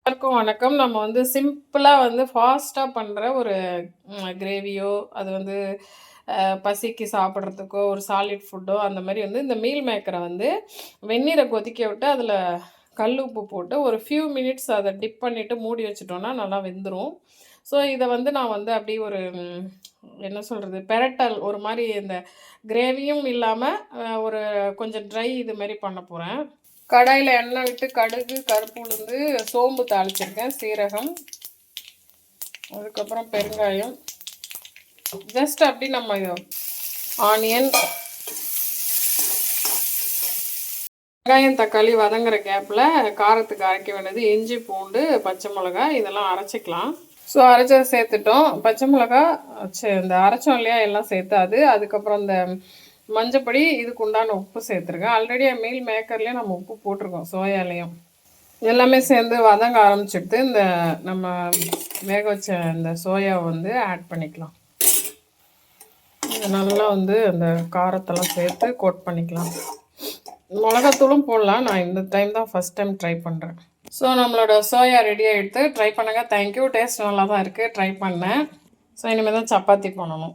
எல்லாருக்கும் வணக்கம். நம்ம வந்து சிம்பிளா வந்து ஃபாஸ்ட்டா பண்ற ஒரு கிரேவியோ, அது வந்து பசிக்கு சாப்பிடுறதுக்கோ, ஒரு சாலிட் ஃபுட்டோ அந்த மாரி வந்து இந்த மீல் மேக்கர வந்து வெந்நீர கொதிக்க விட்டு, அதில கல் உப்பு போட்டு ஒரு ஃபியூ மினிட்ஸ் அத டிப் பண்ணிட்டு மூடி வச்சுட்டோம்னா, நல்லா வெந்துரும். ஸோ, இத வந்து நான் வந்து அப்படியே ஒரு என்ன சொல்றது? பெரட்டல் ஒரு மாரி இந்த கிரேவியும் இல்லாம, ஒரு கொஞ்சம் ட்ரை இது மாரி பண்ண போறேன். கடாயில எண்ணெய் விட்டு கடுகு, கருப்பு உளுந்து, சோம்பு தாளிச்சிருக்கேன், சீரகம், அதுக்கப்புறம் பெருங்காயம். ஜஸ்ட் அப்படி நம்ம ஆனியன், வெங்காயம், தக்காளி வதங்குற கேப்பில் காரத்துக்கு அரைக்க வேண்டியது இஞ்சி, பூண்டு, பச்சை மிளகாய் இதெல்லாம் அரைச்சிக்கலாம். ஸோ அரைச்சதை சேர்த்துட்டோம். பச்சை மிளகா இந்த அரைச்சோம் இல்லையா எல்லாம் சேர்த்து அதுக்கப்புறம் இந்த மஞ்சப்பொடி, இதுக்கு உண்டான உப்பு சேர்த்துருக்கேன். ஆல்ரெடி மீல் மேக்கர்லேயே நம்ம உப்பு போட்டிருக்கோம், சோயாலையும். எல்லாமே சேர்ந்து வதங்க ஆரம்பிச்சுட்டு இந்த நம்ம வேக வச்ச இந்த சோயாவை வந்து ஆட் பண்ணிக்கலாம். நல்லா வந்து அந்த காரத்தெல்லாம் சேர்த்து கோட் பண்ணிக்கலாம். மிளகாத்தூளும் போடலாம். நான் இந்த டைம் தான் ஃபஸ்ட் டைம் ட்ரை பண்ணுறேன். ஸோ நம்மளோட சோயா ரெடியாக எடுத்து ட்ரை பண்ணுங்கள். தேங்க்யூ. டேஸ்ட் நல்லா தான் இருக்குது. ட்ரை பண்ணேன். ஸோ இனிமேல் தான் சப்பாத்தி பண்ணணும்.